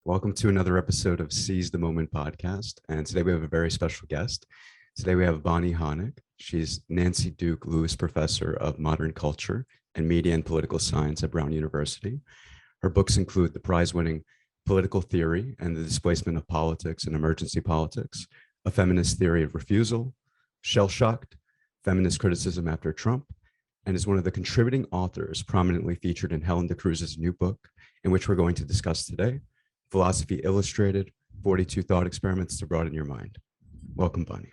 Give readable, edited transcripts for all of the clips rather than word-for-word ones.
Welcome to another episode of Seize the Moment podcast. And today we have a very special guest. Today we have Bonnie Honig. She's Nancy Duke Lewis Professor of Modern Culture and Media and Political Science at Brown University. Her books include the prize-winning Political Theory and the Displacement of Politics and Emergency Politics, A Feminist Theory of Refusal, Shell-Shocked, Feminist Criticism After Trump, and is one of the contributing authors prominently featured in Helen De Cruz's new book, in which we're going to discuss today, Philosophy Illustrated, 42 Thought Experiments to Broaden Your Mind. Welcome, Bonnie.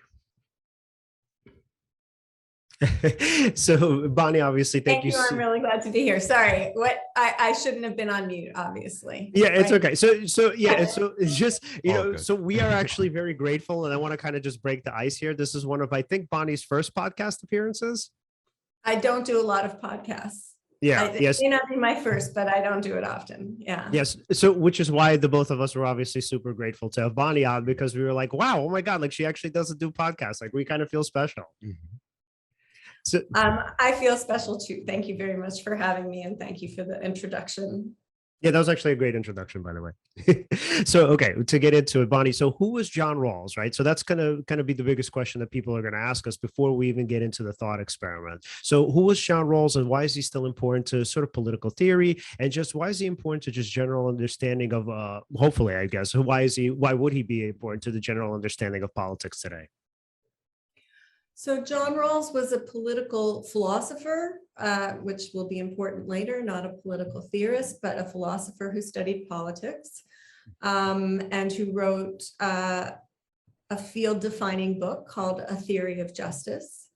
So, Bonnie, obviously, thank you. I'm really glad to be here. Sorry, I shouldn't have been on mute, obviously. Yeah, it's okay. So it's just, so we are actually very grateful, and I want to kind of just break the ice here. This is one of, I think, Bonnie's first podcast appearances. I don't do a lot of podcasts. Yes. It may not be my first, but I don't do it often. Yeah. Yes. So, which is why the both of us were obviously super grateful to have Bonnie on, because we were like, wow, oh my God, like she actually doesn't do podcasts. Like we kind of feel special. Mm-hmm. So, I feel special too. Thank you very much for having me, and thank you for the introduction. Yeah, that was actually a great introduction, by the way. So, okay, to get into it, Bonnie. So, who was John Rawls, right? So that's gonna be the biggest question that people are gonna ask us before we even get into the thought experiment. So, who was John Rawls, and why is he still important to sort of political theory, and just why is he important to just general understanding of? Hopefully, I guess. Why would he be important to the general understanding of politics today? So John Rawls was a political philosopher, which will be important later, not a political theorist, but a philosopher who studied politics, and who wrote a field-defining book called A Theory of Justice.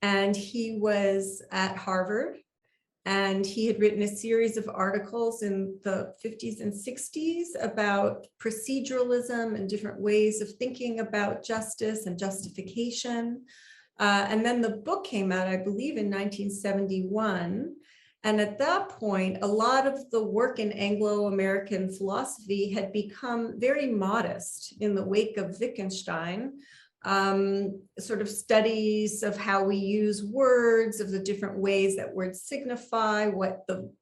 And he was at Harvard, and he had written a series of articles in the 50s and 60s about proceduralism and different ways of thinking about justice and justification. And then the book came out, I believe, in 1971. And at that point, a lot of the work in Anglo-American philosophy had become very modest in the wake of Wittgenstein. Sort of studies of how we use words, of the different ways that words signify, what the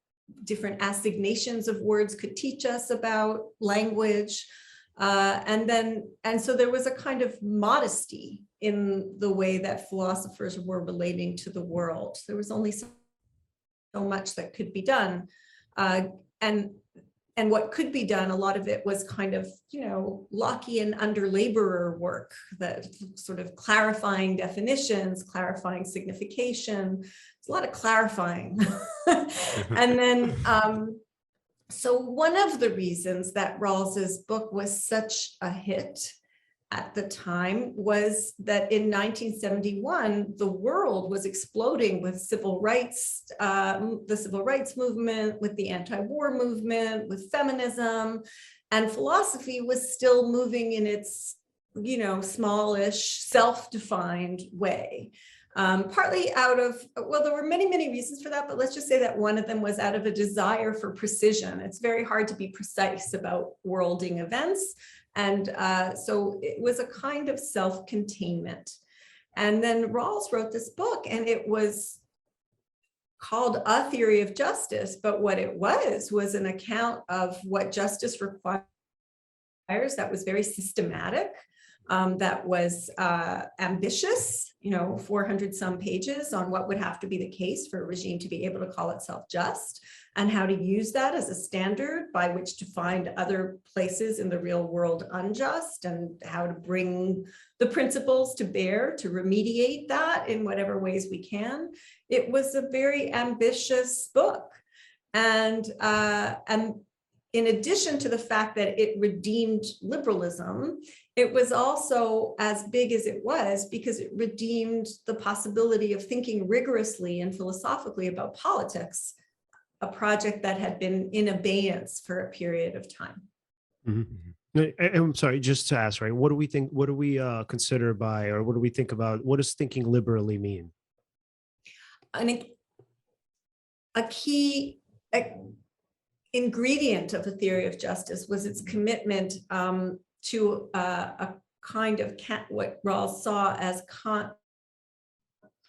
different assignations of words could teach us about language. And so there was a kind of modesty in the way that philosophers were relating to the world. There was only so much that could be done. And what could be done, a lot of it was kind of, Lockean under-laborer work, that sort of clarifying definitions, clarifying signification. It's a lot of clarifying. And then, so one of the reasons that Rawls's book was such a hit at the time was that in 1971, the world was exploding with civil rights, the civil rights movement, with the anti-war movement, with feminism, and philosophy was still moving in its, smallish, self-defined way. Partly out of, well, there were many, many reasons for that, but let's just say that one of them was out of a desire for precision. It's very hard to be precise about worlding events. And so it was a kind of self-containment. And then Rawls wrote this book, and it was called A Theory of Justice, but what it was an account of what justice requires that was very systematic, that was ambitious, 400 some pages on what would have to be the case for a regime to be able to call itself just, and how to use that as a standard by which to find other places in the real world unjust, and how to bring the principles to bear to remediate that in whatever ways we can. It was a very ambitious book. And in addition to the fact that it redeemed liberalism, it was also as big as it was because it redeemed the possibility of thinking rigorously and philosophically about politics, a project that had been in abeyance for a period of time. Mm-hmm. I'm sorry, just to ask, right? What do we think? What do we consider by, or what do we think about? What does thinking liberally mean? I think a key ingredient of the theory of justice was its commitment to a kind of what Rawls saw as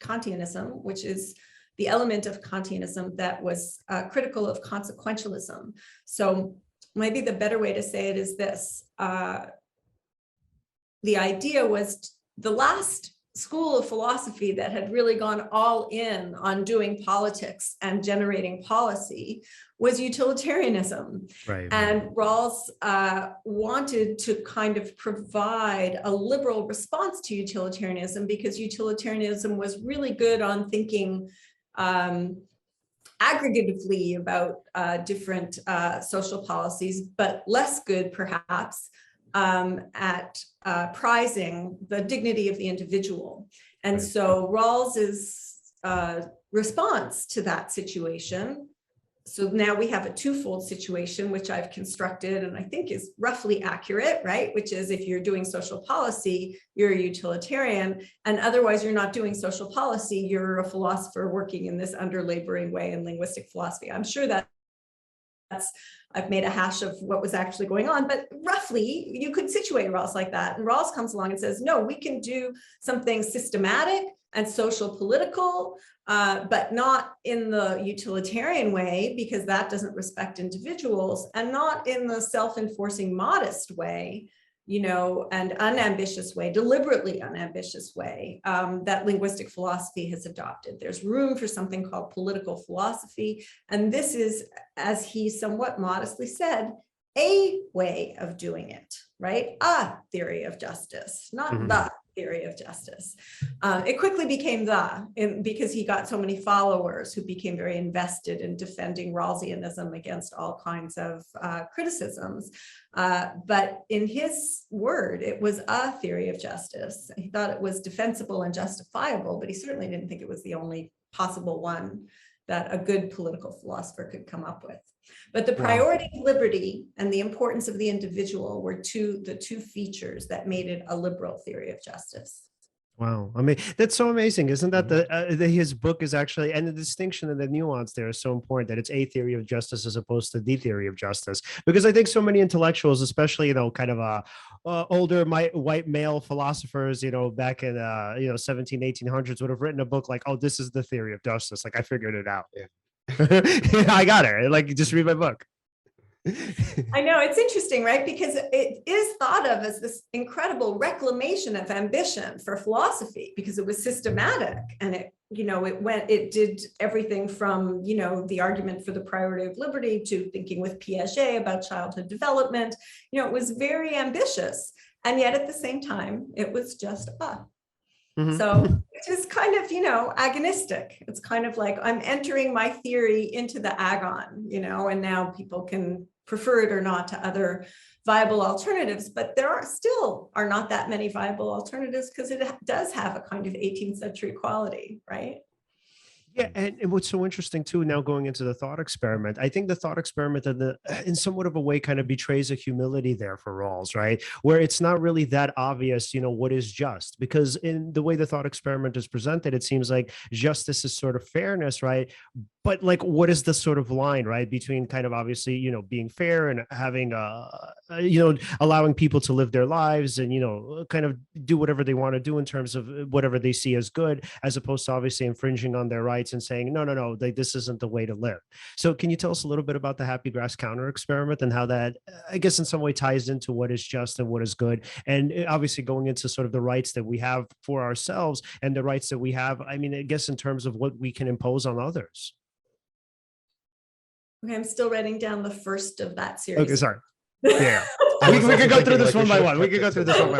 Kantianism, which is the element of Kantianism that was critical of consequentialism. So maybe the better way to say it is this. The idea was the last school of philosophy that had really gone all in on doing politics and generating policy was utilitarianism. Right. And Rawls wanted to kind of provide a liberal response to utilitarianism, because utilitarianism was really good on thinking aggregatively about different social policies, but less good perhaps at prizing the dignity of the individual. And so Rawls's response to that situation, so now we have a twofold situation, which I've constructed and I think is roughly accurate, right? Which is, if you're doing social policy, you're a utilitarian, and otherwise you're not doing social policy, you're a philosopher working in this under-laboring way in linguistic philosophy. I'm sure that I've made a hash of what was actually going on, but roughly you could situate Rawls like that. And Rawls comes along and says, no, we can do something systematic and social political, but not in the utilitarian way, because that doesn't respect individuals, and not in the self-enforcing modest way, you know, and unambitious way, deliberately unambitious way that linguistic philosophy has adopted. There's room for something called political philosophy. And this is, as he somewhat modestly said, a way of doing it, right? A theory of justice, not the theory of justice. It quickly became because he got so many followers who became very invested in defending Rawlsianism against all kinds of criticisms. But in his word, it was a theory of justice. He thought it was defensible and justifiable, but he certainly didn't think it was the only possible one that a good political philosopher could come up with. But the priority of liberty and the importance of the individual were the two features that made it a liberal theory of justice. Wow. I mean, that's so amazing. Isn't that his book is actually, and the distinction and the nuance there is so important, that it's a theory of justice as opposed to the theory of justice. Because I think so many intellectuals, especially, you know, kind of older white male philosophers, you know, back in, 1800s would have written a book like, oh, this is the theory of justice. Like, I figured it out. Yeah. I got it. Like, just read my book. I know, it's interesting, right? Because it is thought of as this incredible reclamation of ambition for philosophy, because it was systematic, and it did everything from, you know, the argument for the priority of liberty to thinking with Piaget about childhood development. You know, it was very ambitious, and yet at the same time, it was just So it is kind of, you know, agonistic. It's kind of like I'm entering my theory into the agon, you know, and now people can prefer it or not to other viable alternatives, but there are not that many viable alternatives, because it does have a kind of 18th century quality, right? Yeah, and what's so interesting too, now going into the thought experiment, I think the thought experiment in somewhat of a way kind of betrays a humility there for Rawls, right? Where it's not really that obvious, you know, what is just, because in the way the thought experiment is presented, it seems like justice is sort of fairness, right? But like, what is the sort of line, right, between kind of obviously, you know, being fair and having, allowing people to live their lives and, you know, kind of do whatever they want to do in terms of whatever they see as good, as opposed to obviously infringing on their rights and saying, no, this isn't the way to live. So can you tell us a little bit about the happy grass counter experiment and how that, I guess, in some way ties into what is just and what is good? And obviously going into sort of the rights that we have for ourselves and the rights that we have, I mean, I guess in terms of what we can impose on others. Okay, I'm still writing down the first of that series. Okay, sorry. Yeah. we can go through this one by one. We can go through this one by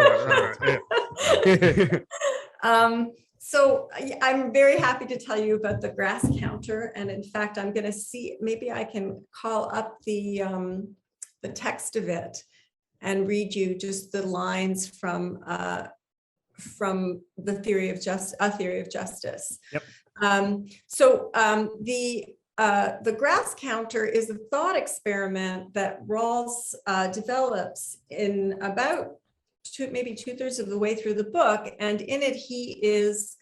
one. So I'm very happy to tell you about the grass counter. And in fact, I'm going to see, maybe I can call up the text of it and read you just the lines from the theory of justice. Yep. The grass counter is a thought experiment that Rawls develops in about maybe 2/3 of the way through the book. And in it, he is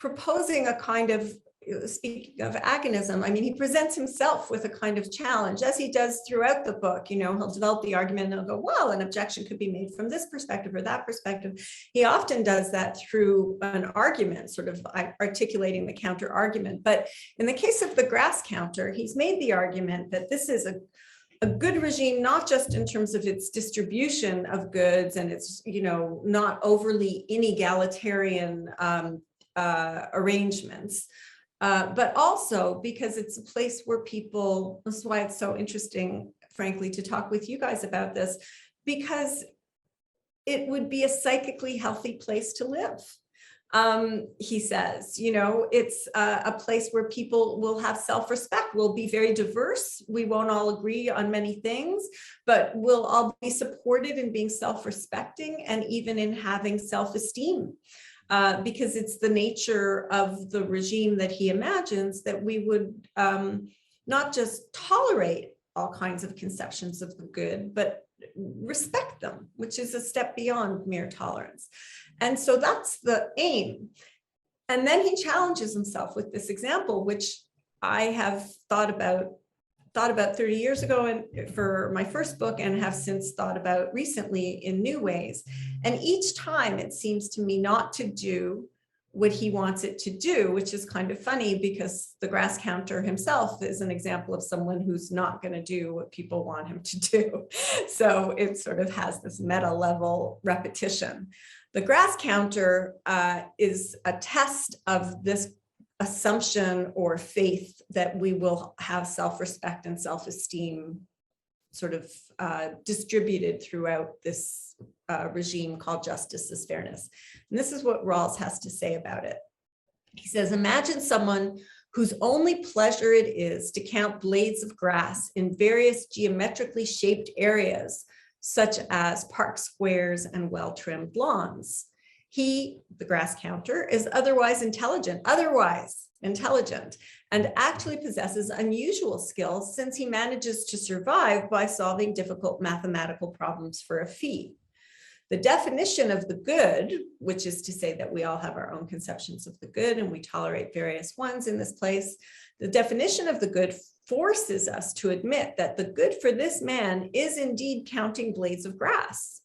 proposing a kind of, speaking of agonism, I mean, he presents himself with a kind of challenge, as he does throughout the book. You know, he'll develop the argument and he'll go, well, an objection could be made from this perspective or that perspective. He often does that through an argument, sort of articulating the counter argument. But in the case of the grass counter, he's made the argument that this is a good regime, not just in terms of its distribution of goods and its, not overly inegalitarian arrangements, but also because it's a place where people, this is why it's so interesting, frankly, to talk with you guys about this, because it would be a psychically healthy place to live. He says, it's a place where people will have self-respect. We'll be very diverse. We won't all agree on many things, but we'll all be supported in being self-respecting and even in having self-esteem, because it's the nature of the regime that he imagines that we would not just tolerate all kinds of conceptions of the good, but respect them, which is a step beyond mere tolerance. And so that's the aim. And then he challenges himself with this example, which I have thought about 30 years ago and for my first book, and have since thought about recently in new ways. And each time it seems to me not to do what he wants it to do, which is kind of funny because the grass counter himself is an example of someone who's not going to do what people want him to do. So it sort of has this meta level repetition. The grass counter is a test of this assumption or faith that we will have self-respect and self-esteem sort of distributed throughout this regime called justice as fairness. And this is what Rawls has to say about it. He says, imagine someone whose only pleasure it is to count blades of grass in various geometrically shaped areas, such as park squares and well-trimmed lawns. He, the grass counter, is otherwise intelligent, and actually possesses unusual skills since he manages to survive by solving difficult mathematical problems for a fee. The definition of the good, which is to say that we all have our own conceptions of the good and we tolerate various ones in this place, the definition of the good forces us to admit that the good for this man is indeed counting blades of grass.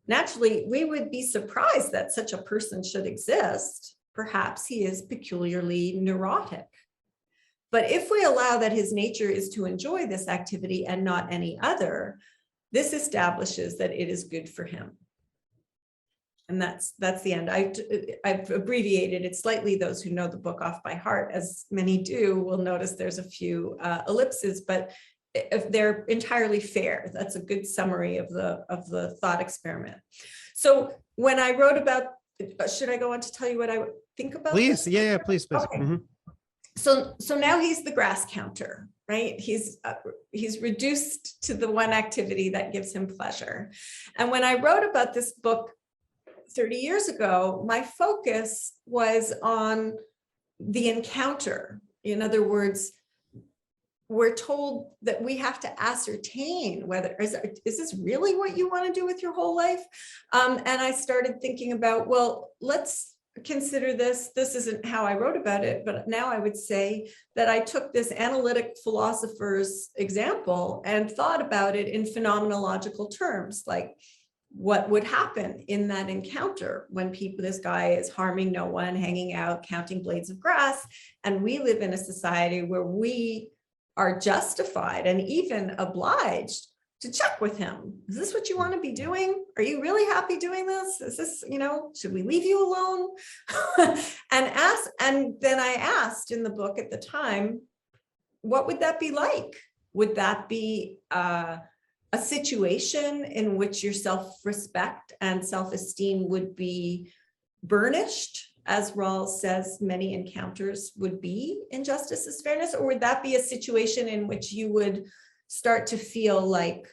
Naturally, we would be surprised that such a person should exist. Perhaps he is peculiarly neurotic. But if we allow that his nature is to enjoy this activity and not any other, this establishes that it is good for him. And that's the end. I've abbreviated it slightly. Those who know the book off by heart, as many do, will notice there's a few ellipses, but if they're entirely fair. That's a good summary of the thought experiment. So when I wrote about, should I go on to tell you what I think about Please, this? yeah, please. Okay. Mm-hmm. So now he's the grass counter, right? He's reduced to the one activity that gives him pleasure. And when I wrote about this book 30 years ago, my focus was on the encounter. In other words, we're told that we have to ascertain whether, is this really what you want to do with your whole life? And I started thinking about, well, let's consider this. This isn't how I wrote about it, but now I would say that I took this analytic philosopher's example and thought about it in phenomenological terms, like what would happen in that encounter when this guy is harming no one, hanging out, counting blades of grass, and we live in a society where we are justified and even obliged to check with him. Is this what you want to be doing? Are you really happy doing this? Is this, should we leave you alone? And then I asked in the book at the time, what would that be like? Would that be a situation in which your self-respect and self-esteem would be burnished, as Rawls says many encounters would be in justice as fairness? Or would that be a situation in which you would start to feel like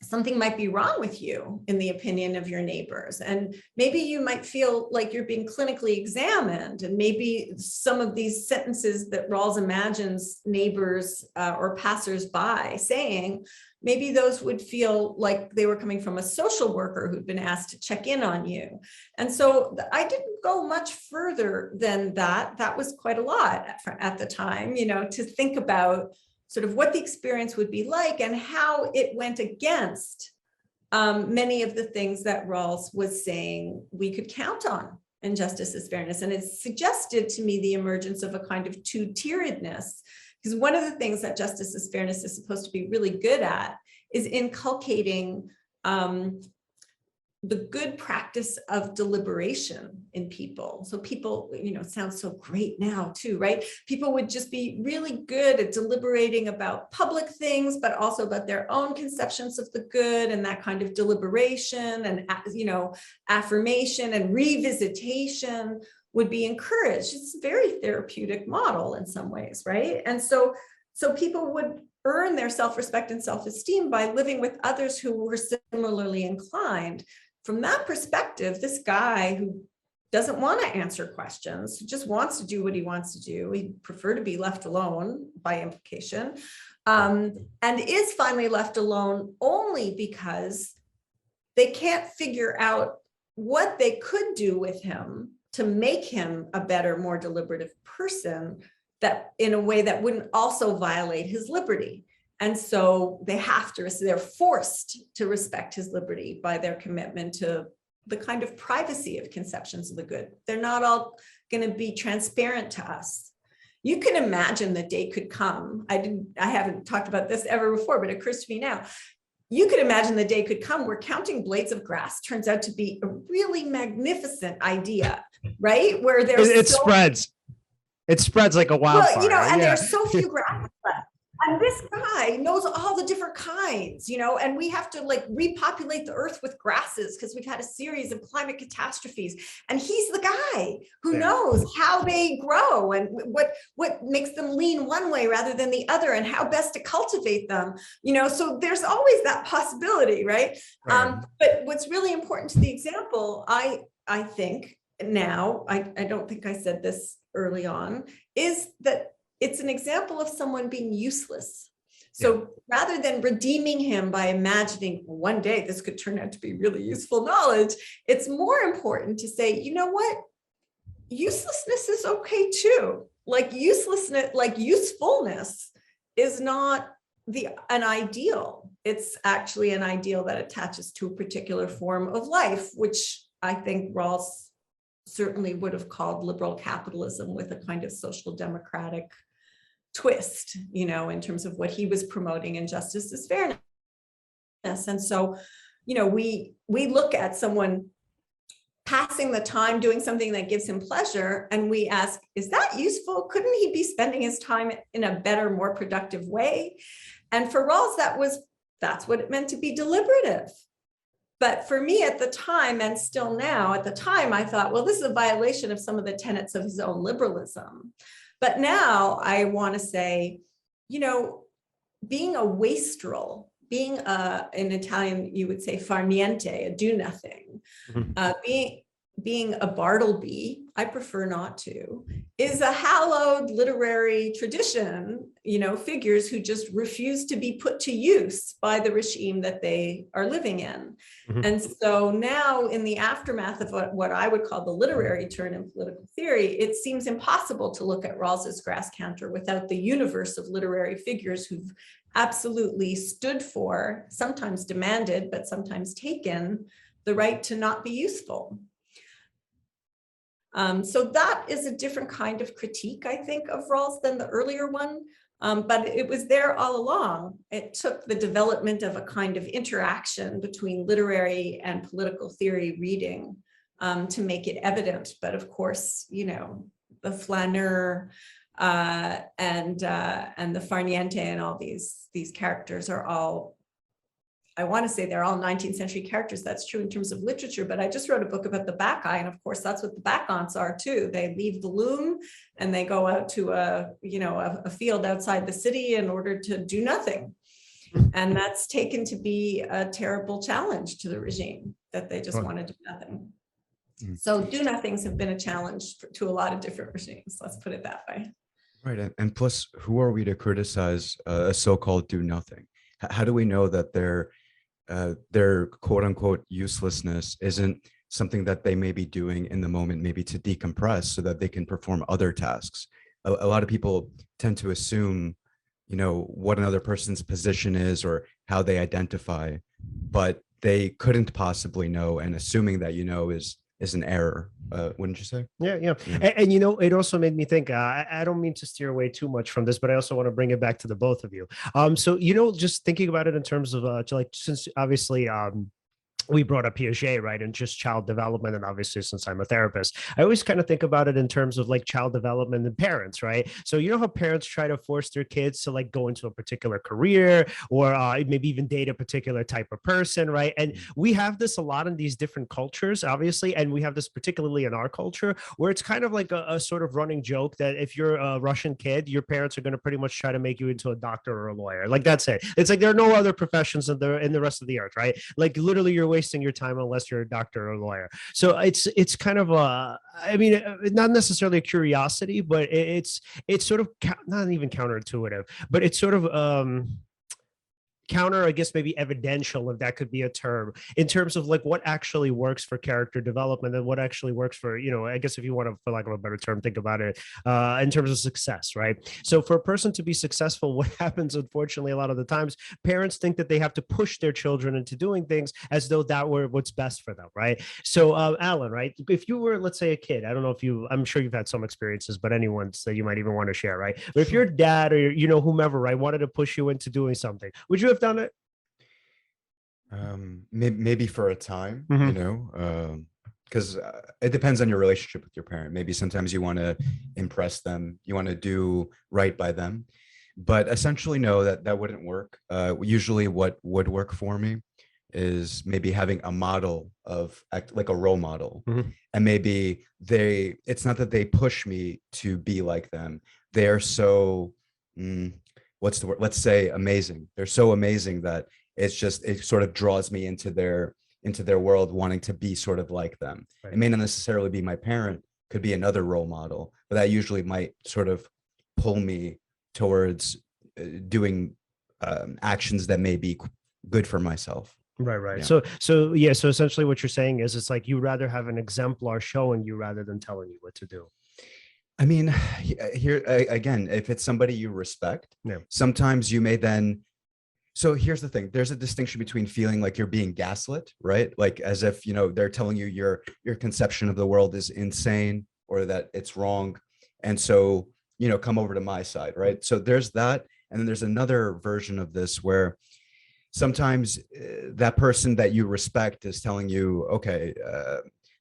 something might be wrong with you in the opinion of your neighbors? And maybe you might feel like you're being clinically examined, and maybe some of these sentences that Rawls imagines neighbors or passersby saying, maybe those would feel like they were coming from a social worker who'd been asked to check in on you. And so I didn't go much further than that. That was quite a lot at the time, to think about sort of what the experience would be like and how it went against many of the things that Rawls was saying we could count on in justice as fairness. And it suggested to me the emergence of a kind of two-tieredness Because one of the things that justice as fairness is supposed to be really good at is inculcating the good practice of deliberation in people. So people, it sounds so great now too, right? People would just be really good at deliberating about public things, but also about their own conceptions of the good, and that kind of deliberation and, affirmation and revisitation would be encouraged. It's a very therapeutic model in some ways, right? And so people would earn their self-respect and self-esteem by living with others who were similarly inclined. From that perspective, this guy who doesn't want to answer questions, who just wants to do what he wants to do, he'd prefer to be left alone by implication, and is finally left alone only because they can't figure out what they could do with him to make him a better, more deliberative person, that in a way that wouldn't also violate his liberty. And so they're forced to respect his liberty by their commitment to the kind of privacy of conceptions of the good. They're not all going to be transparent to us. You can imagine the day could come. I haven't talked about this ever before, but it occurs to me now. You could imagine the day could come where counting blades of grass turns out to be a really magnificent idea, right? Where it spreads. It spreads like a wildfire. Well, and there's so few grasses left. And this guy knows all the different kinds, and we have to repopulate the earth with grasses because we've had a series of climate catastrophes. And he's the guy who knows how they grow and what makes them lean one way rather than the other, and how best to cultivate them, so there's always that possibility, right? But what's really important to the example, I think now, I don't think I said this early on, is that it's an example of someone being useless. So rather than redeeming him by imagining one day this could turn out to be really useful knowledge, it's more important to say, you know what? Uselessness is okay too. Usefulness is not an ideal. It's actually an ideal that attaches to a particular form of life, which I think Rawls certainly would have called liberal capitalism with a kind of social democratic twist, in terms of what he was promoting in justice as fairness. And so, we look at someone passing the time doing something that gives him pleasure, and we ask, is that useful? Couldn't he be spending his time in a better, more productive way? And for Rawls, that's what it meant to be deliberative. But for me at the time, and still now, at the time, I thought, well, this is a violation of some of the tenets of his own liberalism. But now I want to say, being a wastrel, being in Italian, you would say far niente, a do nothing, being a Bartleby, I prefer not to, is a hallowed literary tradition, figures who just refuse to be put to use by the regime that they are living in. And so now, in the aftermath of what I would call the literary turn in political theory, it seems impossible to look at Rawls's grass counter without the universe of literary figures who've absolutely stood for, sometimes demanded, but sometimes taken, the right to not be useful. So that is a different kind of critique, I think, of Rawls than the earlier one. But it was there all along. It took the development of a kind of interaction between literary and political theory reading to make it evident. But of course, the flaneur and the far niente and all these characters are all, I want to say they're all 19th century characters. That's true in terms of literature, but I just wrote a book about the Bacchae, and of course that's what the Bacchantes are too. They leave the loom and they go out to a field outside the city in order to do nothing. And that's taken to be a terrible challenge to the regime, that they just want to do nothing. So do nothings have been a challenge to a lot of different regimes. Let's put it that way. Right. And plus, who are we to criticize a so-called do nothing? How do we know that their quote unquote uselessness isn't something that they may be doing in the moment, maybe to decompress so that they can perform other tasks? A lot of people tend to assume, what another person's position is or how they identify, but they couldn't possibly know, and assuming that is an error. wouldn't you say? Yeah. Yeah. And it also made me think, I don't mean to steer away too much from this, but I also want to bring it back to the both of you. So, just thinking about it in terms of since obviously, we brought up Piaget, right? And just child development. And obviously, since I'm a therapist, I always kind of think about it in terms of like child development and parents, right? So, how parents try to force their kids to like go into a particular career or maybe even date a particular type of person, right? And we have this a lot in these different cultures, obviously. And we have this particularly in our culture where it's kind of like a sort of running joke that if you're a Russian kid, your parents are going to pretty much try to make you into a doctor or a lawyer. Like that's it. It's like there are no other professions in the rest of the earth, right? Like literally you're wasting your time unless you're a doctor or a lawyer. So it's kind of not necessarily a curiosity, but it's sort of not even counterintuitive, but it's sort of counter, I guess maybe evidential, if that could be a term, in terms of like what actually works for character development and what actually works for, I guess if you want to, for lack of a better term, think about it in terms of success, right? So for a person to be successful, what happens, unfortunately, a lot of the times, parents think that they have to push their children into doing things as though that were what's best for them, right? So Alan, right? If you were, let's say, a kid, I don't know if I'm sure you've had some experiences, but anyone's that you might even want to share, right? But if your dad or whomever, right, wanted to push you into doing something, would you have done it? Maybe for a time, because it depends on your relationship with your parent. Maybe sometimes you want to impress them, you want to do right by them, but essentially no, that wouldn't work. Usually what would work for me is maybe having a model of like a role model. And maybe it's not that they push me to be like them. They're so what's the word? Let's say amazing. They're so amazing that it sort of draws me into their world, wanting to be sort of like them. Right. It may not necessarily be my parent, could be another role model, but that usually might sort of pull me towards doing actions that may be good for myself. Right. Yeah. So essentially what you're saying is it's like you rather have an exemplar showing you rather than telling you what to do. I mean, here again, if it's somebody you respect, sometimes you may then. So here's the thing. There's a distinction between feeling like you're being gaslit, right? Like as if, they're telling you your conception of the world is insane or that it's wrong. And so, come over to my side, right? So there's that. And then there's another version of this where sometimes that person that you respect is telling you, okay,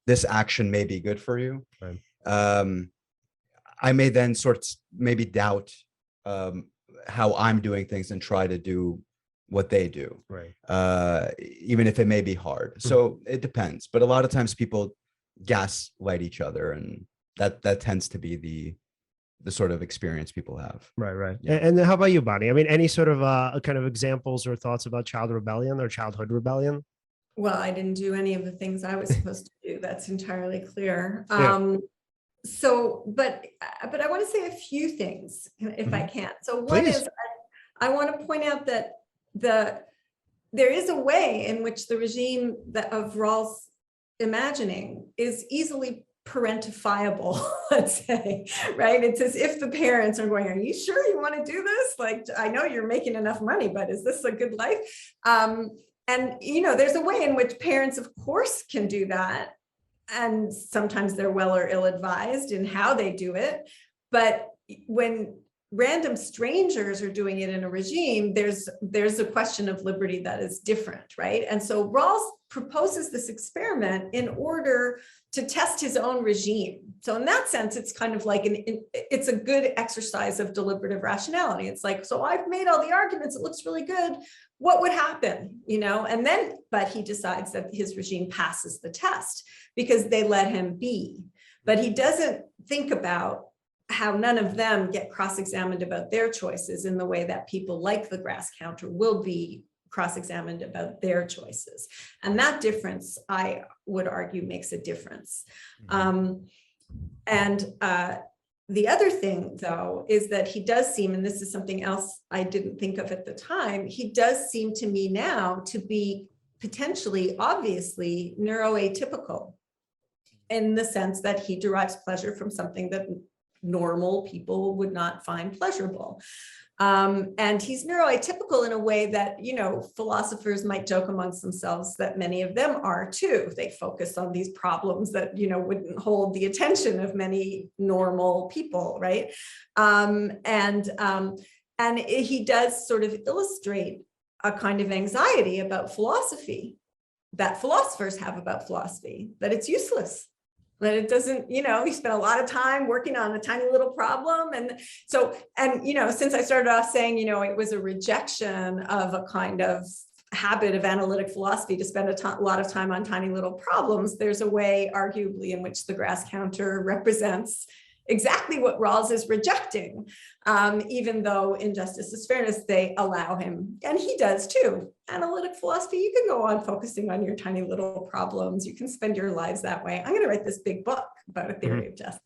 this action may be good for you. Right. I may then maybe doubt how I'm doing things and try to do what they do, right? Even if it may be hard. So it depends, but a lot of times people gaslight each other, and that tends to be the sort of experience people have. Right. Yeah. And how about you, Bonnie? I mean, any sort of kind of examples or thoughts about child rebellion or childhood rebellion? Well, I didn't do any of the things I was supposed to do. That's entirely clear. So, but I want to say a few things if I can. So one is I want to point out that there is a way in which the regime of Rawls' imagining is easily parentifiable, let's say, right? It's as if the parents are going, are you sure you want to do this? Like, I know you're making enough money, but is this a good life? And, there's a way in which parents, of course, can do that. And sometimes they're well or ill-advised in how they do it. But when random strangers are doing it in a regime, there's a question of liberty that is different, right? And so Rawls proposes this experiment in order to test his own regime. So in that sense, it's kind of like it's a good exercise of deliberative rationality. It's like, so I've made all the arguments, it looks really good. What would happen, And then, but he decides that his regime passes the test because they let him be. But he doesn't think about how none of them get cross-examined about their choices in the way that people like the grass counter will be cross-examined about their choices. And that difference, I would argue, makes a difference. The other thing, though, is that he does seem, and this is something else I didn't think of at the time, he does seem to me now to be potentially, obviously, neuroatypical in the sense that he derives pleasure from something that normal people would not find pleasurable. And he's neuroatypical in a way that, philosophers might joke amongst themselves that many of them are too. They focus on these problems that, wouldn't hold the attention of many normal people, right? And he does sort of illustrate a kind of anxiety about philosophy that philosophers have about philosophy, that it's useless. That it doesn't, he spent a lot of time working on a tiny little problem. And so, since I started off saying, it was a rejection of a kind of habit of analytic philosophy to spend a lot of time on tiny little problems, there's a way, arguably, in which the grass counter represents exactly what Rawls is rejecting, even though in Justice is Fairness, they allow him, and he does too. Analytic philosophy, you can go on focusing on your tiny little problems. You can spend your lives that way. I'm going to write this big book about a theory of justice.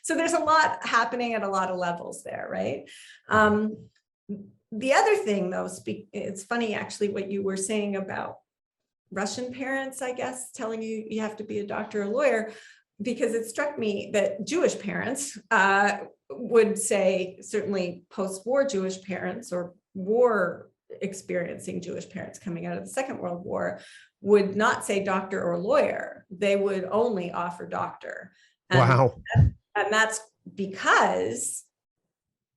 So there's a lot happening at a lot of levels there, right? The other thing, though, it's funny, actually, what you were saying about Russian parents, I guess, telling you you have to be a doctor or a lawyer, because it struck me that Jewish parents would say, certainly post-war Jewish parents or war experiencing Jewish parents coming out of the Second World War would not say doctor or lawyer. They would only offer doctor. Wow. And that's because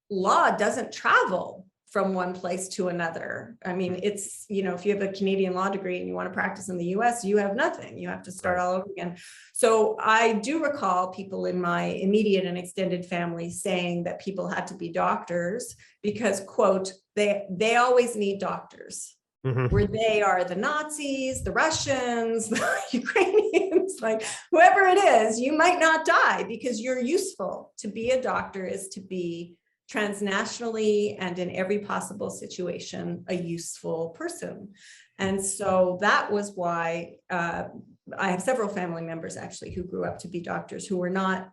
law doesn't travel from one place to another. I mean, it's, if you have a Canadian law degree and you want to practice in the US, you have nothing. You have to start all over again. So I do recall people in my immediate and extended family saying that people had to be doctors because, quote, they always need doctors. Where they are the Nazis, the Russians, the Ukrainians, like whoever it is, you might not die because you're useful. To be a doctor is to be transnationally and in every possible situation, a useful person. And so that was why I have several family members actually who grew up to be doctors who were not,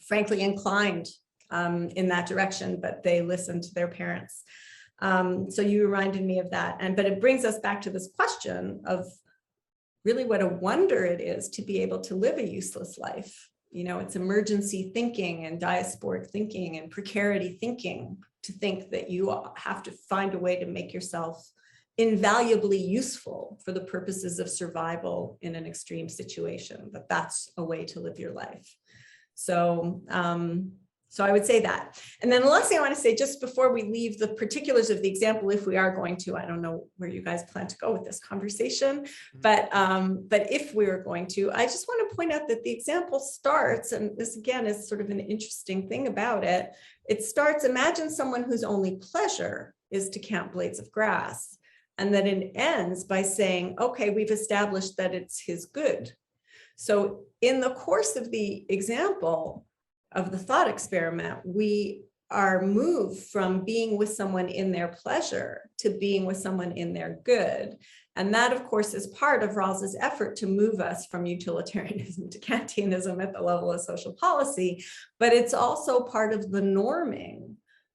frankly, inclined in that direction, but they listened to their parents. So you reminded me of that. But it brings us back to this question of really what a wonder it is to be able to live a useless life. It's emergency thinking and diasporic thinking and precarity thinking to think that you have to find a way to make yourself invaluably useful for the purposes of survival in an extreme situation, that that's a way to live your life. So, so I would say that. And then the last thing I want to say, just before we leave the particulars of the example, if we are going to, I don't know where you guys plan to go with this conversation, but if we are going to, I just want to point out that the example starts, and this again is sort of an interesting thing about it. It starts, imagine someone whose only pleasure is to count blades of grass. And then it ends by saying, okay, we've established that it's his good. So in the course of the example, of the thought experiment, we are moved from being with someone in their pleasure to being with someone in their good. And that, of course, is part of Rawls's effort to move us from utilitarianism to Kantianism at the level of social policy. But it's also part of the norming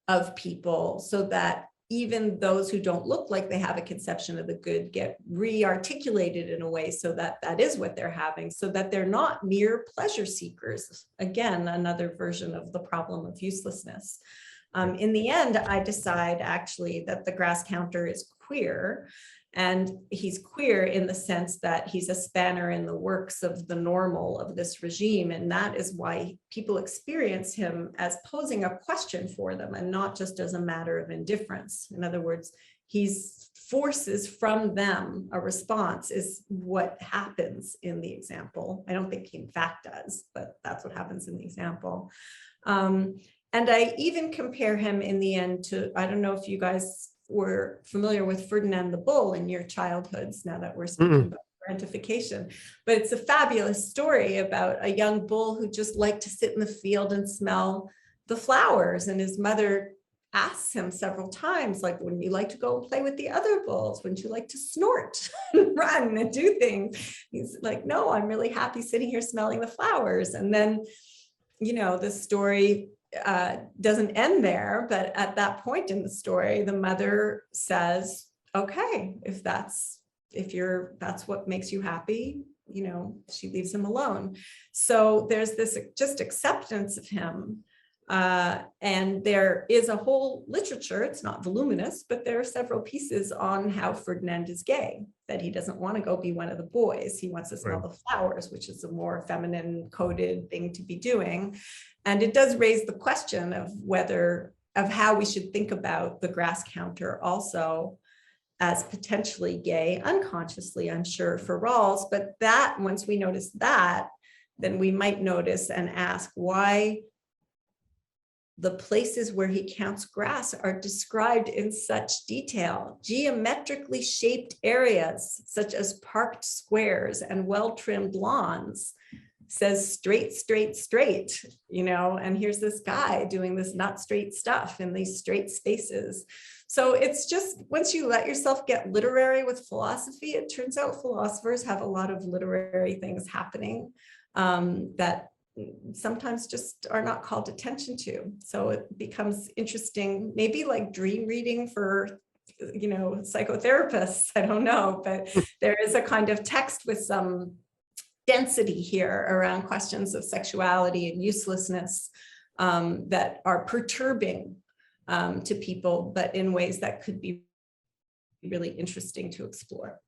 of people so that even those who don't look like they have a conception of the good get re-articulated in a way so that that is what they're having, so that they're not mere pleasure seekers. Again, another version of the problem of uselessness. In the end, I decide actually that the grass counter is queer. And he's queer in the sense that he's a spanner in the works of the normal of this regime. And that is why people experience him as posing a question for them and not just as a matter of indifference. In other words, he's forces from them a response is what happens in the example. I don't think he in fact does, but that's what happens in the example. And I even compare him in the end to, I don't know if you guys were familiar with Ferdinand the Bull in your childhoods, now that we're speaking about parentification. But it's a fabulous story about a young bull who just liked to sit in the field and smell the flowers. And his mother asks him several times, like, wouldn't you like to go and play with the other bulls? Wouldn't you like to snort and run and do things? He's like, no, I'm really happy sitting here smelling the flowers. And then, the story doesn't end there, but at that point in the story, the mother says, okay, if that's what makes you happy, she leaves him alone. So there's this just acceptance of him And there is a whole literature, it's not voluminous, but there are several pieces on how Ferdinand is gay, that he doesn't want to go be one of the boys. He wants to smell the flowers, which is a more feminine coded thing to be doing. And it does raise the question of how we should think about the grass counter also as potentially gay, unconsciously, I'm sure, for Rawls. But that, once we notice that, then we might notice and ask why the places where he counts grass are described in such detail. Geometrically shaped areas, such as parked squares and well-trimmed lawns, says straight, straight, straight, and here's this guy doing this not straight stuff in these straight spaces. So it's just, once you let yourself get literary with philosophy, it turns out philosophers have a lot of literary things happening that sometimes just are not called attention to. So it becomes interesting, maybe like dream reading for, psychotherapists, I don't know, but there is a kind of text with some density here around questions of sexuality and uselessness that are perturbing to people, but in ways that could be really interesting to explore.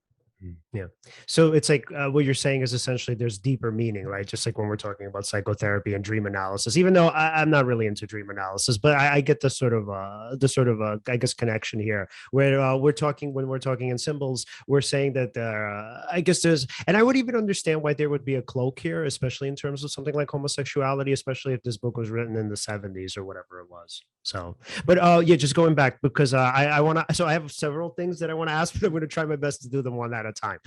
Yeah. So it's like what you're saying is essentially there's deeper meaning, right? Just like when we're talking about psychotherapy and dream analysis, even though I'm not really into dream analysis, but I get the sort of I guess connection here where when we're talking in symbols, we're saying that I guess there's, and I would even understand why there would be a cloak here, especially in terms of something like homosexuality, especially if this book was written in the 70s or whatever it was. So, but yeah, just going back because I want to, so I have several things that I want to ask, but I'm going to try my best to do them one at a time.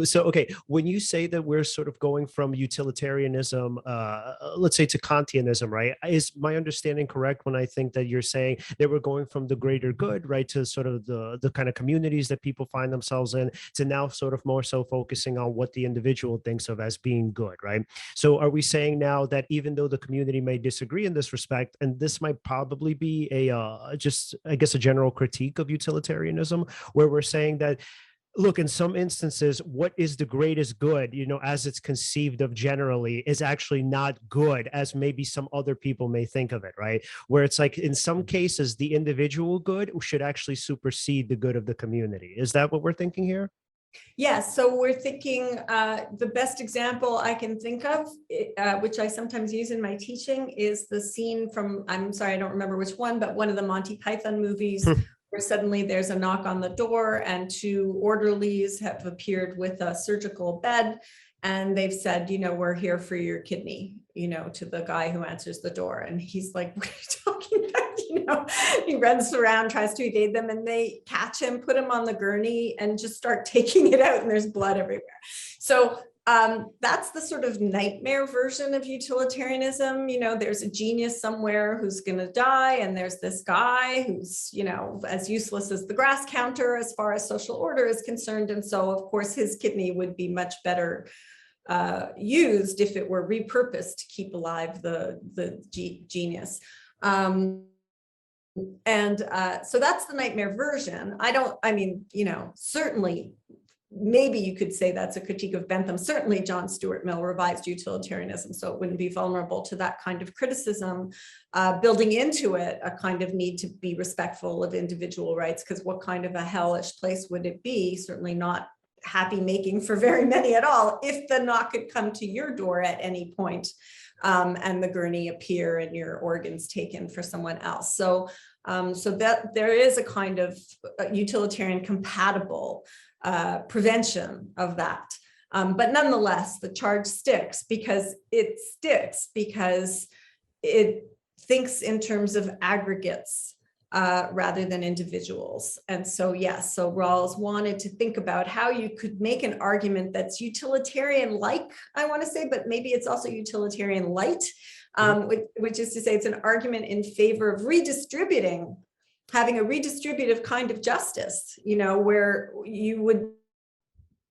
So, okay, when you say that we're sort of going from utilitarianism, let's say to Kantianism, right? Is my understanding correct when I think that you're saying that we're going from the greater good, right, to sort of the kind of communities that people find themselves in, to now sort of more so focusing on what the individual thinks of as being good, right? So are we saying now that even though the community may disagree in this respect, and this might probably be a just, I guess, a general critique of utilitarianism, where we're saying that, look, in some instances, what is the greatest good, as it's conceived of generally, is actually not good as maybe some other people may think of it, right? Where it's like, in some cases, the individual good should actually supersede the good of the community. Is that what we're thinking here? Yes, so we're thinking the best example I can think of, which I sometimes use in my teaching, is the scene from, I'm sorry, I don't remember which one, but one of the Monty Python movies, where suddenly there's a knock on the door and two orderlies have appeared with a surgical bed. And they've said, we're here for your kidney, to the guy who answers the door. And he's like, what are you talking about? He runs around, tries to evade them, and they catch him, put him on the gurney, and just start taking it out, and there's blood everywhere. So that's the sort of nightmare version of utilitarianism. There's a genius somewhere who's going to die, and there's this guy who's, as useless as the grass counter as far as social order is concerned. And so, of course, his kidney would be much better used if it were repurposed to keep alive the genius. So that's the nightmare version. Certainly, maybe you could say that's a critique of Bentham. Certainly John Stuart Mill revised utilitarianism, so it wouldn't be vulnerable to that kind of criticism, building into it a kind of need to be respectful of individual rights, because what kind of a hellish place would it be? Certainly not happy making for very many at all, if the knock could come to your door at any point, and the gurney appear and your organs taken for someone else. So that there is a kind of utilitarian compatible prevention of that. But nonetheless, the charge sticks because it thinks in terms of aggregates rather than individuals. And so, yes, so Rawls wanted to think about how you could make an argument that's utilitarian-like, I want to say, but maybe it's also utilitarian light, which is to say it's an argument in favor of redistributing, having a redistributive kind of justice, where you would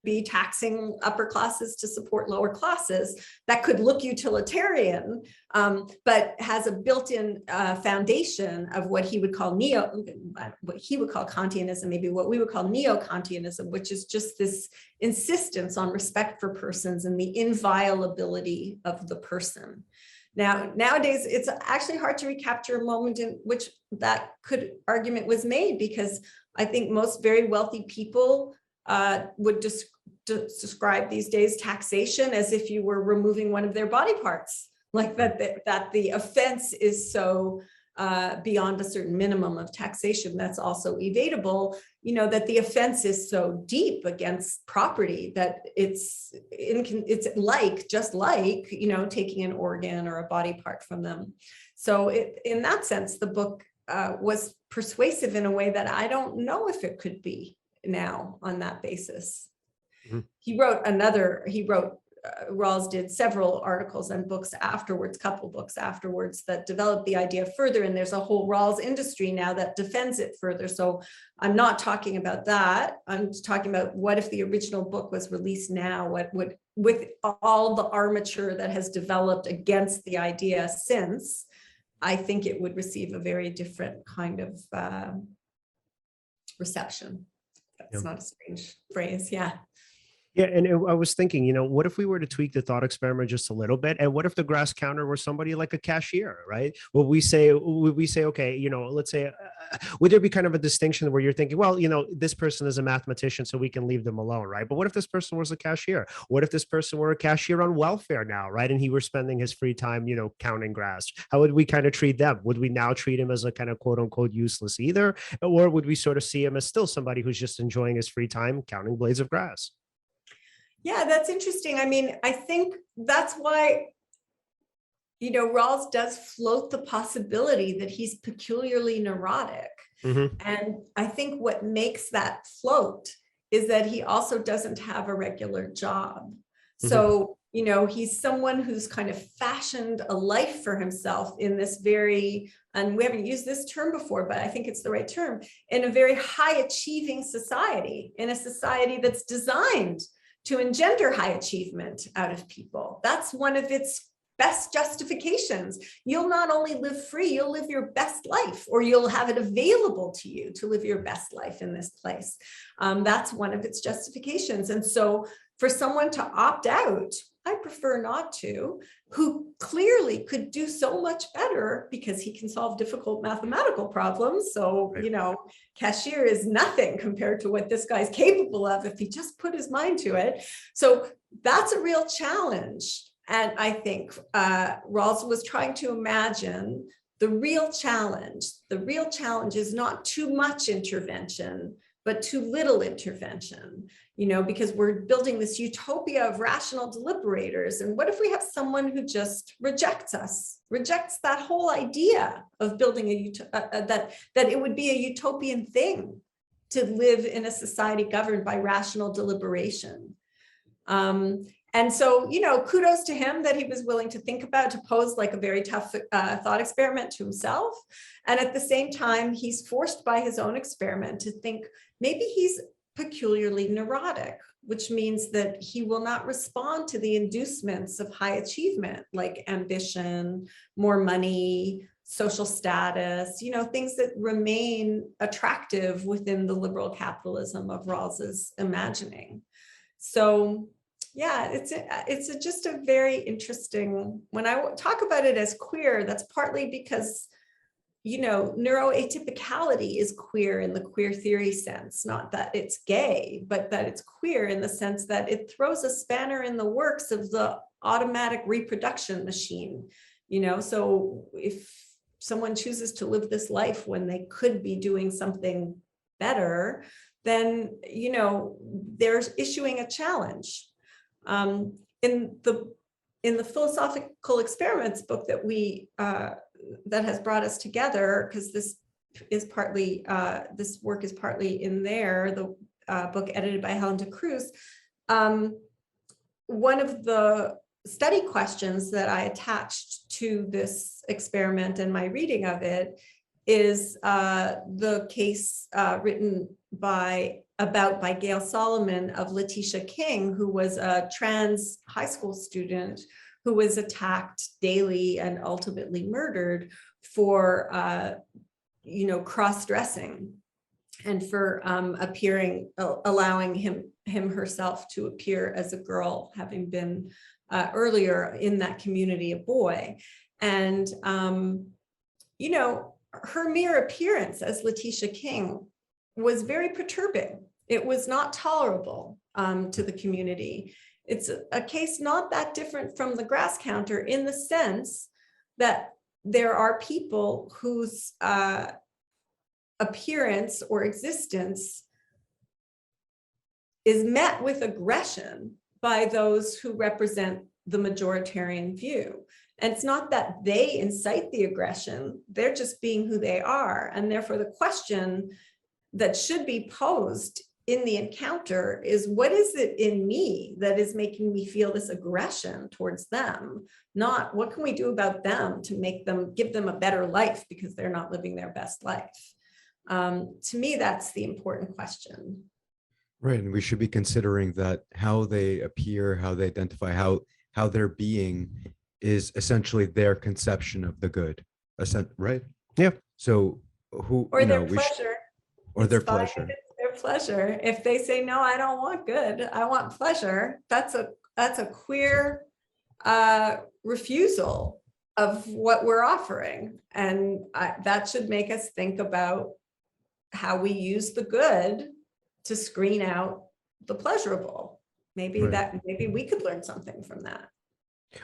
be taxing upper classes to support lower classes. That could look utilitarian, but has a built-in foundation of what he would call Kantianism, maybe what we would call neo-Kantianism, which is just this insistence on respect for persons and the inviolability of the person. Nowadays, it's actually hard to recapture a moment in which that argument was made, because I think most very wealthy people would describe these days taxation as if you were removing one of their body parts, like that the offense is so beyond a certain minimum of taxation that's also evadable, that the offense is so deep against property that it's just like taking an organ or a body part from them. So in that sense, the book was persuasive in a way that I don't know if it could be now on that basis. Mm-hmm. Rawls did several articles and books afterwards, couple books afterwards, that developed the idea further. And there's a whole Rawls industry now that defends it further. So I'm not talking about that. I'm just talking about what if the original book was released now, what would, with all the armature that has developed against the idea since, I think it would receive a very different kind of reception. That's not a strange phrase. Yeah. Yeah, and I was thinking, what if we were to tweak the thought experiment just a little bit? And what if the grass counter were somebody like a cashier, right? Would we say, okay, let's say, would there be kind of a distinction where you're thinking, well, this person is a mathematician, so we can leave them alone, right? But what if this person was a cashier? What if this person were a cashier on welfare now, right? And he were spending his free time, counting grass? How would we kind of treat them? Would we now treat him as a kind of quote unquote useless either? Or would we sort of see him as still somebody who's just enjoying his free time counting blades of grass? Yeah, that's interesting. I mean, I think that's why, Rawls does float the possibility that he's peculiarly neurotic. Mm-hmm. And I think what makes that float is that he also doesn't have a regular job. Mm-hmm. So, he's someone who's kind of fashioned a life for himself in this very, and we haven't used this term before, but I think it's the right term, in a very high achieving society, in a society that's designed to engender high achievement out of people. That's one of its best justifications. You'll not only live free, you'll live your best life, or you'll have it available to you to live your best life in this place. That's one of its justifications. And so for someone to opt out, I prefer not to, who clearly could do so much better because he can solve difficult mathematical problems. So, cashier is nothing compared to what this guy's capable of if he just put his mind to it. So that's a real challenge. And I think Rawls was trying to imagine the real challenge. The real challenge is not too much intervention, but too little intervention, because we're building this utopia of rational deliberators. And what if we have someone who just rejects us, rejects that whole idea of building that it would be a utopian thing to live in a society governed by rational deliberation. And so, kudos to him that he was willing to think about, to pose like a very tough thought experiment to himself. And at the same time, he's forced by his own experiment to think maybe he's peculiarly neurotic, which means that he will not respond to the inducements of high achievement, like ambition, more money, social status, things that remain attractive within the liberal capitalism of Rawls's imagining. So, yeah, it's just a very interesting, when I talk about it as queer, that's partly because, neuroatypicality is queer in the queer theory sense, not that it's gay, but that it's queer in the sense that it throws a spanner in the works of the automatic reproduction machine, so if someone chooses to live this life when they could be doing something better, then, they're issuing a challenge. In the philosophical experiments book that we that has brought us together, because this work is partly in there, the book edited by Helen De Cruz. One of the study questions that I attached to this experiment and my reading of it is the case written by Gail Solomon of Letitia King, who was a trans high school student who was attacked daily and ultimately murdered for, cross-dressing and for allowing him herself to appear as a girl, having been earlier in that community a boy. And, you know, her mere appearance as Letitia King was very perturbing. It was not tolerable to the community. It's a case not that different from the grass counter in the sense that there are people whose appearance or existence is met with aggression by those who represent the majoritarian view. And it's not that they incite the aggression, they're just being who they are. And therefore the question that should be posed in the encounter is, what is it in me that is making me feel this aggression towards them? Not what can we do about them to make them, give them a better life because they're not living their best life. To me, that's the important question. Right, and we should be considering that how they appear, how they identify, how their being is essentially their conception of the good, right? Yeah. So who, or you their know, pleasure, or their it's fine if pleasure. it's their pleasure. If they say, no, I don't want good, I want pleasure, that's a queer refusal of what we're offering. And that should make us think about how we use the good to screen out the pleasurable. Maybe maybe we could learn something from that.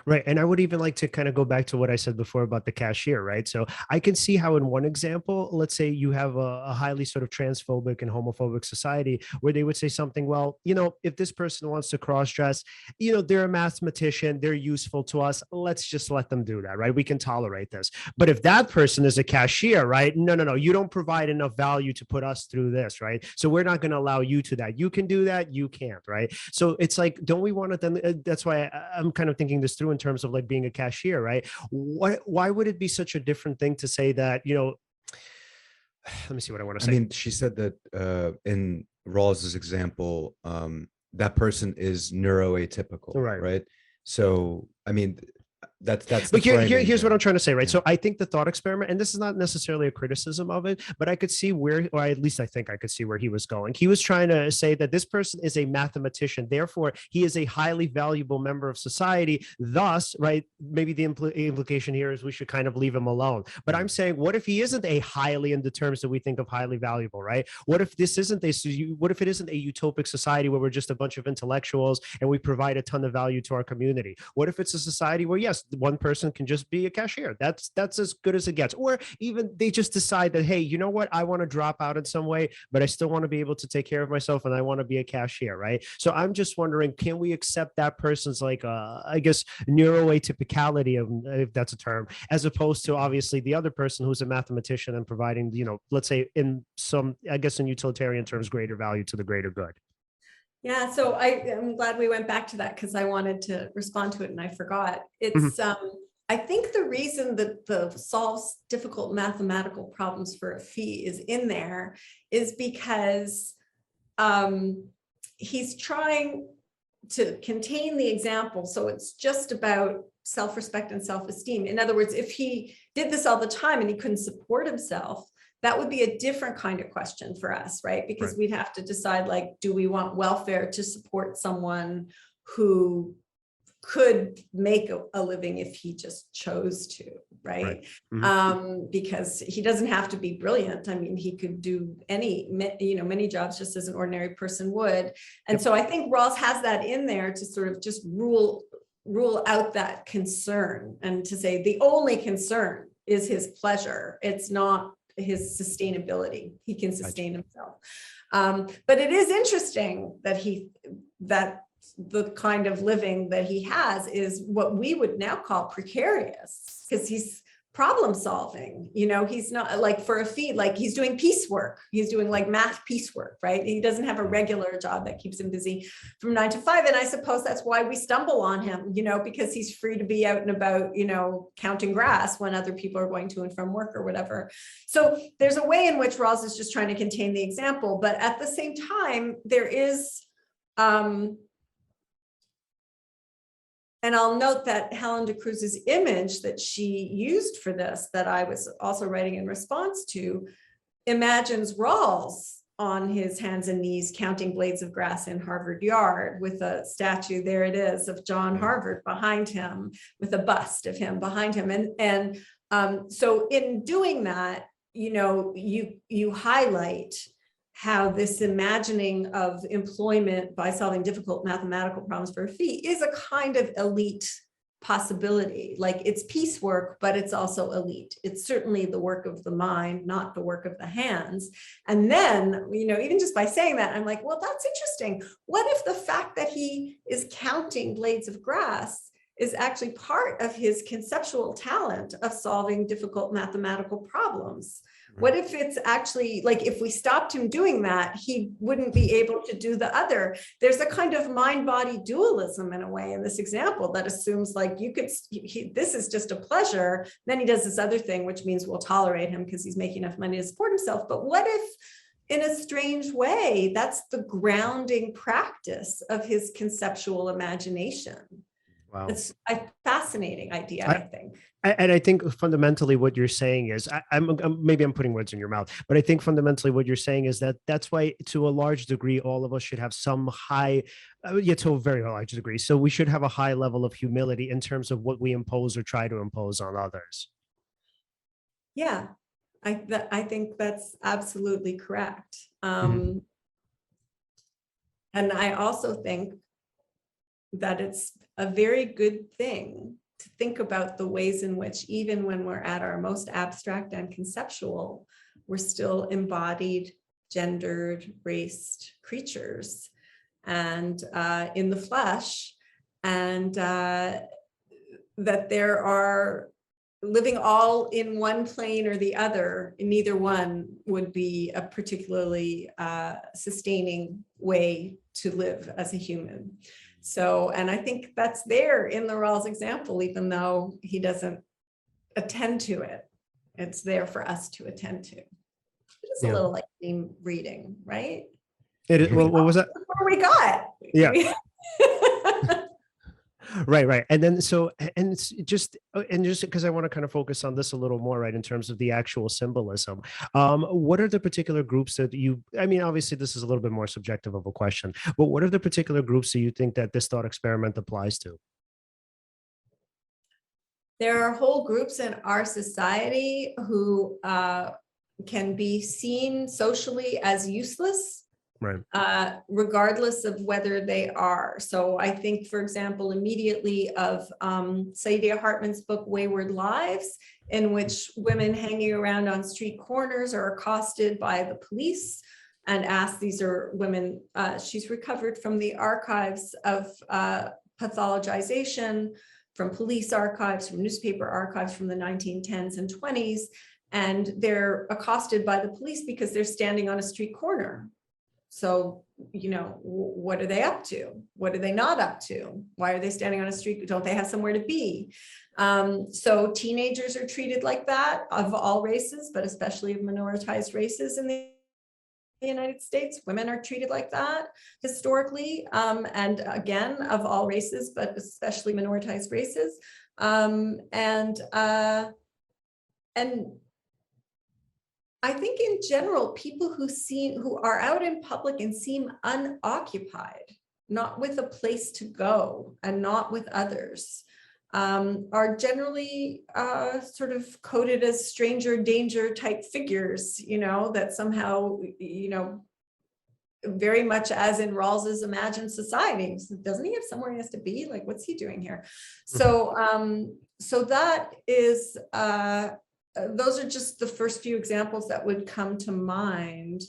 Right. And I would even like to kind of go back to what I said before about the cashier, right? So I can see how in one example, let's say you have a highly sort of transphobic and homophobic society where they would say something, well, you know, if this person wants to cross-dress, you know, they're a mathematician, they're useful to us, let's just let them do that, right? We can tolerate this. But if that person is a cashier, right? No, you don't provide enough value to put us through this, right? So we're not going to allow you to that. You can do that, you can't, right? So it's like, don't we want to then, that's why I'm kind of thinking this through in terms of like being a cashier, right? Why would it be such a different thing to say that, you know, let me see what I want to say. I mean, she said that in Rawls's example, that person is neuroatypical, right? So, I mean, that's but here's what I'm trying to say, right? Yeah. So I think the thought experiment, and this is not necessarily a criticism of it, but I could see where, or at least I think I could see where he was going. He was trying to say that this person is a mathematician, therefore he is a highly valuable member of society. Thus, right, maybe the implication here is we should kind of leave him alone. But I'm saying, what if he isn't a highly, in the terms that we think of highly valuable, right? What if this isn't what if it isn't a utopic society where we're just a bunch of intellectuals and we provide a ton of value to our community? What if it's a society where, yes, one person can just be a cashier? That's as good as it gets. Or even they just decide that, hey, you know what, I want to drop out in some way, but I still want to be able to take care of myself and I want to be a cashier, right? So I'm just wondering, can we accept that person's like I guess neuroatypicality, if that's a term, as opposed to obviously the other person who's a mathematician and providing, you know, let's say in some, I guess in utilitarian terms, greater value to the greater good? Yeah, so I'm glad we went back to that because I wanted to respond to it and I forgot. It's I think the reason that the solves difficult mathematical problems for a fee is in there is because he's trying to contain the example. So it's just about self-respect and self-esteem. In other words, if he did this all the time and he couldn't support himself, that would be a different kind of question for us, right? Because we'd have to decide, like, do we want welfare to support someone who could make a living if he just chose to, right? Because he doesn't have to be brilliant. I mean, he could do many jobs just as an ordinary person would. And so I think Rawls has that in there to sort of just rule out that concern and to say the only concern is his pleasure. It's not his sustainability. He can sustain himself. But it is interesting that the kind of living that he has is what we would now call precarious, because he's problem solving. You know, he's not like for a fee, like he's doing piecework. He's doing like math piecework, right? He doesn't have a regular job that keeps him busy from 9 to 5. And I suppose that's why we stumble on him, you know, because he's free to be out and about, you know, counting grass when other people are going to and from work or whatever. So there's a way in which Rawls is just trying to contain the example, but at the same time, there is, and I'll note that Helen De Cruz's image that she used for this, that I was also writing in response to, imagines Rawls on his hands and knees counting blades of grass in Harvard Yard with a statue, there it is, of John Harvard behind him, with a bust of him behind him. So in doing that, you highlight how this imagining of employment by solving difficult mathematical problems for a fee is a kind of elite possibility. Like, it's piecework, but it's also elite. It's certainly the work of the mind, not the work of the hands. And then, even just by saying that, I'm like, well, that's interesting. What if the fact that he is counting blades of grass is actually part of his conceptual talent of solving difficult mathematical problems? What if it's actually, like, if we stopped him doing that, he wouldn't be able to do the other? There's a kind of mind-body dualism in a way in this example that assumes, like, this is just a pleasure. Then he does this other thing, which means we'll tolerate him because he's making enough money to support himself. But what if, in a strange way, that's the grounding practice of his conceptual imagination? Wow. It's a fascinating idea, I think. And I think fundamentally what you're saying is, maybe I'm putting words in your mouth, but I think fundamentally what you're saying is that that's why, to a large degree, all of us should have some high, to a very large degree. So we should have a high level of humility in terms of what we impose or try to impose on others. Yeah, I think that's absolutely correct. Mm-hmm. And I also think that it's a very good thing to think about the ways in which, even when we're at our most abstract and conceptual, we're still embodied, gendered, raced creatures, and in the flesh, and that there are living all in one plane or the other. Neither one would be a particularly sustaining way to live as a human. So, and I think that's there in the Rawls example, even though he doesn't attend to it. It's there for us to attend to. It's a little like theme reading, right? It is. What was that? What we got? Yeah. Right. And then and it's just because I want to kind of focus on this a little more, right, in terms of the actual symbolism. What are the particular groups that obviously this is a little bit more subjective of a question, but what are the particular groups that you think that this thought experiment applies to? There are whole groups in our society who can be seen socially as useless, right, regardless of whether they are. So I think, for example, immediately of Saidiya Hartman's book, Wayward Lives, in which women hanging around on street corners are accosted by the police and asked, these are women, she's recovered from the archives of pathologization, from police archives, from newspaper archives from the 1910s and 20s, and they're accosted by the police because they're standing on a street corner. So, what are they up to? What are they not up to? Why are they standing on a street? Don't they have somewhere to be? So teenagers are treated like that, of all races, but especially of minoritized races in the United States. Women are treated like that historically, and again, of all races, but especially minoritized races. And I think in general, people who are out in public and seem unoccupied, not with a place to go and not with others, are generally sort of coded as stranger danger type figures, that somehow, very much as in Rawls's imagined society, doesn't he have somewhere he has to be? Like, what's he doing here? So, so that is, those are just the first few examples that would come to mind.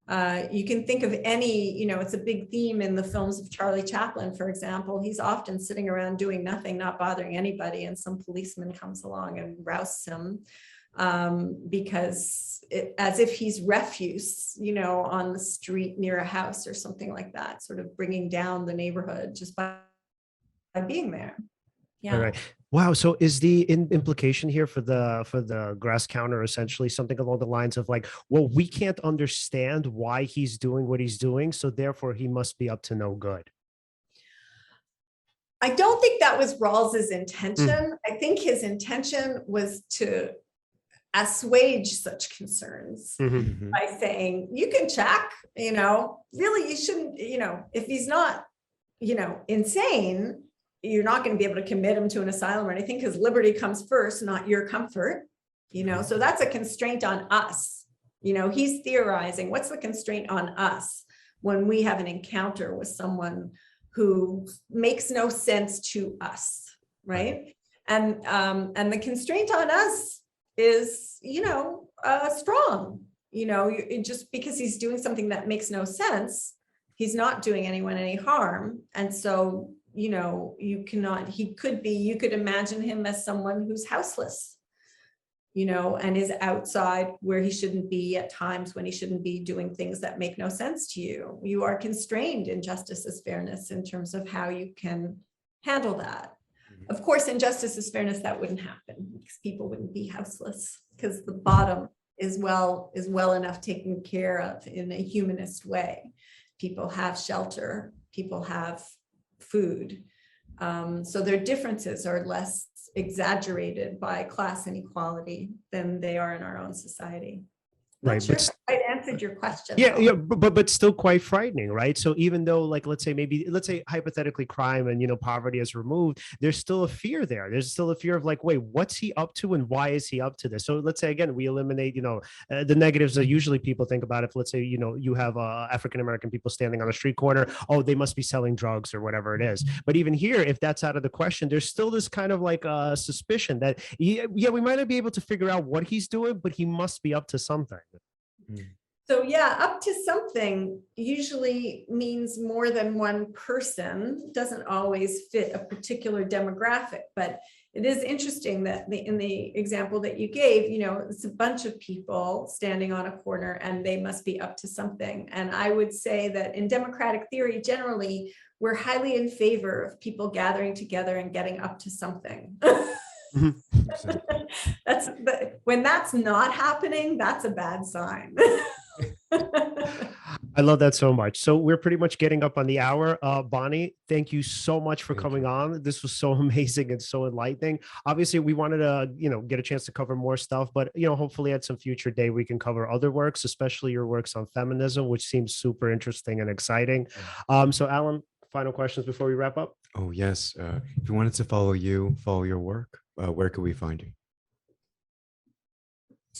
You can think of any, it's a big theme in the films of Charlie Chaplin, for example. He's often sitting around doing nothing, not bothering anybody, and some policeman comes along and rousts him because as if he's refuse, on the street near a house or something like that, sort of bringing down the neighborhood just by being there. Yeah. Right. Wow. So is the implication here for the grass counter essentially something along the lines of like, well, we can't understand why he's doing what he's doing, so therefore he must be up to no good? I don't think that was Rawls's intention. I think his intention was to assuage such concerns Mhm. by saying, you can check, really, you shouldn't, if he's not, insane, you're not going to be able to commit him to an asylum or anything, because liberty comes first, not your comfort, so that's a constraint on us. He's theorizing, what's the constraint on us when we have an encounter with someone who makes no sense to us, right? And the constraint on us is, strong. Just because he's doing something that makes no sense, he's not doing anyone any harm. And so, you could imagine him as someone who's houseless, and is outside where he shouldn't be at times when he shouldn't be doing things that make no sense to you. You are constrained in justice is fairness in terms of how you can handle that. Of course, in justice is fairness, that wouldn't happen because people wouldn't be houseless, because the bottom is well enough taken care of in a humanist way. People have shelter, people have food. So their differences are less exaggerated by class inequality than they are in our own society. Not sure if I answered your question. Yeah, but still quite frightening, right? So even though, like, let's say hypothetically crime and poverty is removed, there's still a fear there. There's still a fear of like, wait, what's he up to and why is he up to this? So let's say again, we eliminate the negatives that usually people think about. If let's say you have African American people standing on a street corner, oh, they must be selling drugs or whatever it is. But even here, if that's out of the question, there's still this kind of like suspicion that we might not be able to figure out what he's doing, but he must be up to something. So yeah, up to something usually means more than one person, doesn't always fit a particular demographic, but it is interesting that in the example that you gave, it's a bunch of people standing on a corner and they must be up to something. And I would say that in democratic theory, generally, we're highly in favor of people gathering together and getting up to something. When that's not happening, that's a bad sign. I love that so much. So we're pretty much getting up on the hour. Bonnie, thank you so much for coming on. This was so amazing and so enlightening. Obviously, we wanted to, get a chance to cover more stuff, but, hopefully at some future day, we can cover other works, especially your works on feminism, which seems super interesting and exciting. So Alan, final questions before we wrap up? Oh, yes. If you wanted to follow your work, where could we find you?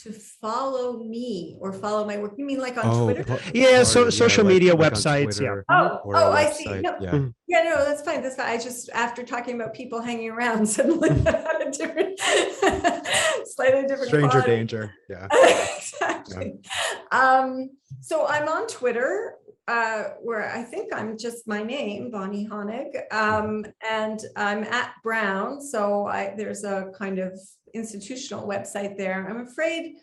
To follow me or follow my work? You mean like on Twitter? Yeah, so social media websites. Yeah. I see. No, yeah, no, that's fine. I just, after talking about people hanging around, suddenly had a different, slightly different. Stranger danger. Yeah. Exactly. Yeah. So I'm on Twitter, where I think I'm just my name, Bonnie Honig, and I'm at Brown. So there's a kind of institutional website there. I'm afraid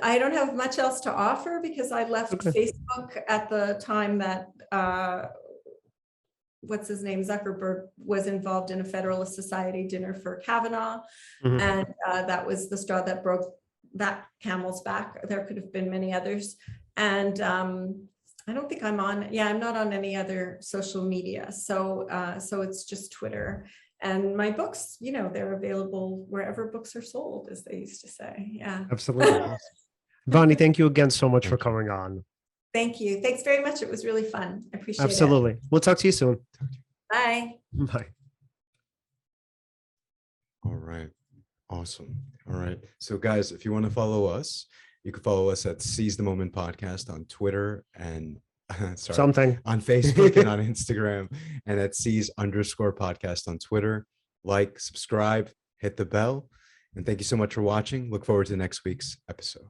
I don't have much else to offer because I left Facebook at the time that what's his name, Zuckerberg, was involved in a Federalist Society dinner for Kavanaugh, and that was the straw that broke that camel's back. There could have been many others, and I don't think I'm on. Yeah, I'm not on any other social media. So it's just Twitter. And my books, they're available wherever books are sold, as they used to say. Yeah, absolutely. Bonnie, thank you again so much for coming on. Thank you. Thanks very much. It was really fun. I appreciate it. Absolutely. We'll talk to you soon. Bye. Bye. All right. Awesome. All right. So guys, if you want to follow us, you can follow us at Seize the Moment Podcast on Twitter and on Facebook and on Instagram, and at Seize_podcast on Twitter. Like, subscribe, hit the bell, and thank you so much for watching. Look forward to next week's episode.